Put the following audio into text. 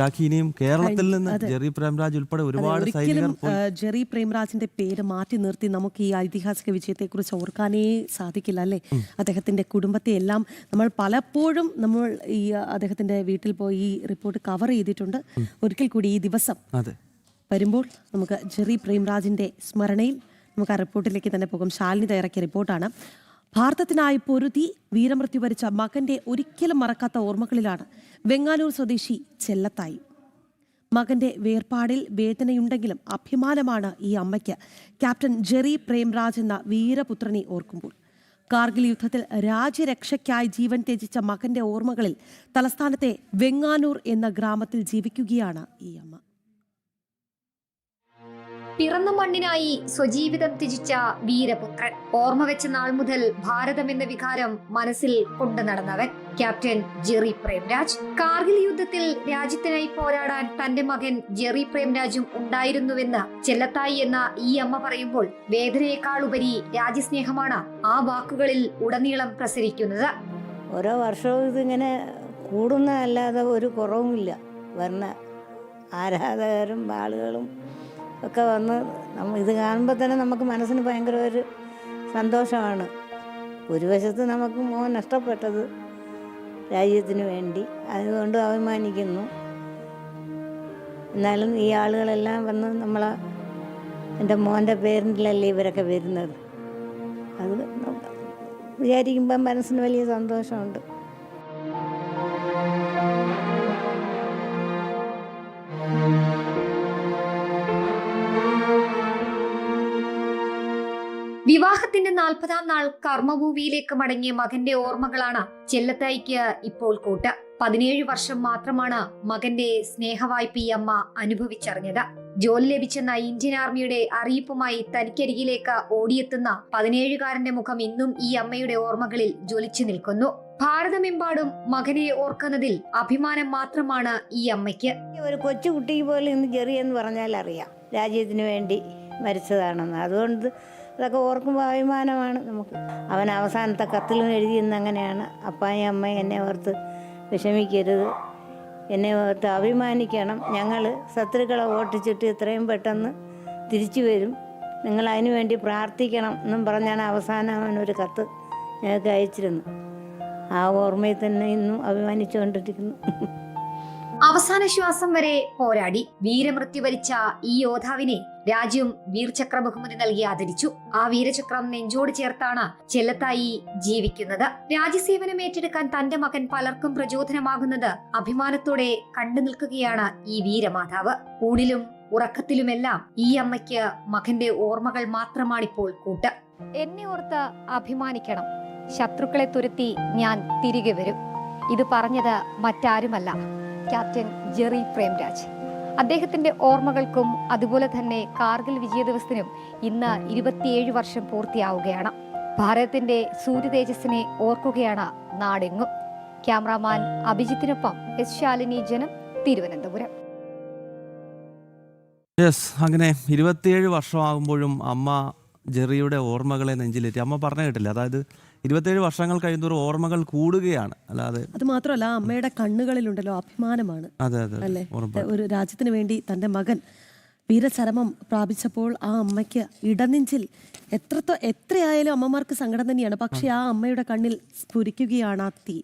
രാഖി ഇനിയും കേരളത്തിൽ നിന്ന് ജെറി പ്രേംരാജ് ഉൾപ്പെടെ ഒരുപാട് സൈനികർ ജെറി പ്രേംരാജിന്റെ പേര് മാറ്റി നിർത്തി നമുക്ക് ഈ ഐതിഹാസിക വിജയത്തെക്കുറിച്ച് ഓർക്കാനേ സാധിക്കില്ല അല്ലേ. അദ്ദേഹത്തിന്റെ കുടുംബത്തെ എല്ലാം നമ്മൾ പലപ്പോഴും ഈ അദ്ദേഹത്തിന്റെ വീട്ടിൽ പോയി ഈ റിപ്പോർട്ട് കവർ ചെയ്തിട്ടുണ്ട്. ഒരിക്കൽ കൂടി ഈ ദിവസം വരുമ്പോൾ നമുക്ക് ജെറി പ്രേംരാജിന്റെ സ്മരണയിൽ നമുക്ക് ആ റിപ്പോർട്ടിലേക്ക് തന്നെ പോകും. ശാലിനി തയ്യാറാക്കിയ റിപ്പോർട്ടാണ്. ഭാരതത്തിനായി പൊരുതി വീരമൃത്യു വരിച്ച മകന്റെ ഒരിക്കലും മറക്കാത്ത ഓർമ്മകളിലാണ് വെങ്ങാനൂർ സ്വദേശി ചെല്ലത്തായി. മകന്റെ വേർപാടിൽ വേദനയുണ്ടെങ്കിലും അഭിമാനമാണ് ഈ അമ്മയ്ക്ക് ക്യാപ്റ്റൻ ജെറി പ്രേംരാജ് എന്ന വീരപുത്രനെ ഓർക്കുമ്പോൾ. കാർഗിൽ യുദ്ധത്തിൽ രാജ്യരക്ഷയ്ക്കായി ജീവൻ ത്യജിച്ച മകന്റെ ഓർമ്മകളിൽ തലസ്ഥാനത്തെ വെങ്ങാനൂർ എന്ന ഗ്രാമത്തിൽ ജീവിക്കുകയാണ് ഈ അമ്മ. പിറന്ന മണ്ണിനായി സ്വജീവിതം ത്യജിച്ച വീരപുത്രൻ. ഓർമ്മ വെച്ച നാൾ മുതൽ ഭാരതം എന്ന വികാരം മനസ്സിൽ കൊണ്ടു നടന്നവൻ ക്യാപ്റ്റൻ ജെറി പ്രേംരാജ്. കാർഗിൽ യുദ്ധത്തിൽ രാജ്യത്തിനായി പോരാടാൻ തന്റെ മകൻ ജെറി പ്രേംരാജും ഉണ്ടായിരുന്നുവെന്ന് ചെല്ലത്തായി എന്ന ഈ അമ്മ പറയുമ്പോൾ വേദനയേക്കാൾ ഉപരി രാജ്യസ്നേഹമാണ് ആ വാക്കുകളിൽ ഉടനീളം പ്രസരിക്കുന്നത്. ഓരോ വർഷവും ഇതിങ്ങനെ കൂടുന്നതല്ലാതെ ഒരു കുറവുമില്ല. വരണ ആരാധകരും ആളുകളും ഒക്കെ വന്ന് ഇത് കാണുമ്പോൾ തന്നെ നമുക്ക് മനസ്സിന് ഭയങ്കര ഒരു സന്തോഷമാണ്. ഒരു വശത്ത് നമുക്ക് മോൻ നഷ്ടപ്പെട്ടത് രാജ്യത്തിന് വേണ്ടി, അതുകൊണ്ട് അഭിമാനിക്കുന്നു. എന്നാലും ഈ ആളുകളെല്ലാം വന്ന് എൻ്റെ മോൻ്റെ പേരിലല്ലേ ഇവരൊക്കെ വരുന്നത്. അത് വിചാരിക്കുമ്പം മനസ്സിന് വലിയ സന്തോഷമുണ്ട്. വിവാഹത്തിന്റെ 40ാം നാൾ കർമ്മഭൂമിയിലേക്ക് മടങ്ങിയ മകന്റെ ഓർമ്മകളാണ് ചെല്ലത്തായിക്ക് ഇപ്പോൾ കൂട്ട്. 17 വർഷം മാത്രമാണ് മകന്റെ സ്നേഹവായ്പ ഈ അമ്മ അനുഭവിച്ചറിഞ്ഞത്. ജോലി ലഭിച്ചെന്ന ഇന്ത്യൻ ആർമിയുടെ അറിയിപ്പുമായി തനിക്കരികിലേക്ക് ഓടിയെത്തുന്ന 17-കാരന്റെ മുഖം ഇന്നും ഈ അമ്മയുടെ ഓർമ്മകളിൽ ജ്വലിച്ചു നിൽക്കുന്നു. ഭാരതമെമ്പാടും മകനെ ഓർക്കുന്നതിൽ അഭിമാനം മാത്രമാണ് ഈ അമ്മയ്ക്ക്. ഒരു കൊച്ചുകുട്ടിക്ക് പോലും ഇന്ന് ജെറി എന്ന് പറഞ്ഞാൽ അറിയാം രാജ്യത്തിന് വേണ്ടി മരിച്ചതാണെന്ന്. അതുകൊണ്ട് അതൊക്കെ ഓർക്കുമ്പോൾ അഭിമാനമാണ് നമുക്ക്. അവൻ അവസാനത്തെ കത്തിലും എഴുതിയെന്ന് അങ്ങനെയാണ്: അപ്പായും അമ്മയും എന്നെ ഓർത്ത് വിഷമിക്കരുത്, എന്നെ ഓർത്ത് അഭിമാനിക്കണം. ഞങ്ങൾ ശത്രുക്കളെ ഓട്ടിച്ചിട്ട് എത്രയും പെട്ടെന്ന് തിരിച്ചു വരും, നിങ്ങൾ അതിനു വേണ്ടി പ്രാർത്ഥിക്കണം എന്നും പറഞ്ഞാണ് അവസാനം അവനൊരു കത്ത് ഞങ്ങൾക്ക് അയച്ചിരുന്നു. ആ ഓർമ്മയിൽ തന്നെ ഇന്നും അഭിമാനിച്ചുകൊണ്ടിരിക്കുന്നു. അവസാന ശ്വാസം വരെ പോരാടി വീരമൃത്യു വരിച്ച ഈ യോദ്ധാവിനെ രാജ്യം വീർചക്ര ബഹുമതി നൽകി ആദരിച്ചു. ആ വീരചക്രം നെഞ്ചോട് ചേർത്താണ് ചെല്ലത്തായി ജീവിക്കുന്നത്. രാജ്യസേവനം ഏറ്റെടുക്കാൻ തന്റെ മകൻ പലർക്കും പ്രചോദനമാകുന്നത് അഭിമാനത്തോടെ കണ്ടു നിൽക്കുകയാണ് ഈ വീരമാതാവ്. ഊണിലും ഉറക്കത്തിലുമെല്ലാം ഈ അമ്മയ്ക്ക് മകന്റെ ഓർമ്മകൾ മാത്രമാണിപ്പോൾ കൂട്ട്. എന്നെ ഓർത്ത് അഭിമാനിക്കണം, ശത്രുക്കളെ തുരത്തി ഞാൻ തിരികെ വരും. ഇത് പറഞ്ഞത് മറ്റാരുമല്ല, ക്യാപ്റ്റൻ ജെറി പ്രേംരാജ്. അദ്ദേഹത്തിന്റെ ഓർമ്മകൾക്കും അതുപോലെ തന്നെ കാർഗിൽ വിജയ ദിവസത്തിനും ഇന്ന് 27 വർഷം പൂർത്തിയാവുകയാണ്. ഭാരതത്തിന്റെ സൂര്യതേജസ്സിനെ ഓർക്കുകയാണ് നാടെങ്ങും. ക്യാമറാമാൻ അഭിജിത്തിനൊപ്പം എസ് ശാലിനി, ജനം, തിരുവനന്തപുരം. അങ്ങനെ 27 വർഷമാകുമ്പോഴും അമ്മ ജെറിയുടെ ഓർമ്മകളെ നെഞ്ചിലേറ്റി. അമ്മ പറഞ്ഞു കേട്ടില്ല, അതായത് 27 വർഷങ്ങൾ കഴിയുന്നതോറും ഓർമ്മകൾ കൂടുകയാണ്. അല്ലാതെ അത് മാത്രമല്ല, അമ്മയുടെ കണ്ണുകളിലുണ്ടല്ലോ അഭിമാനമാണ്. അല്ലേ, ഒരു രാജ്യത്തിന് വേണ്ടി തന്റെ മകൻ വീരചരമം പ്രാപിച്ചപ്പോൾ ആ അമ്മയ്ക്ക് ഇടനെഞ്ചിൽ എത്രയായാലും അമ്മമാർക്ക് സങ്കടം തന്നെയാണ്. പക്ഷെ ആ അമ്മയുടെ കണ്ണിൽ സ്ഫുരിക്കുകയാണ് ആ തീ.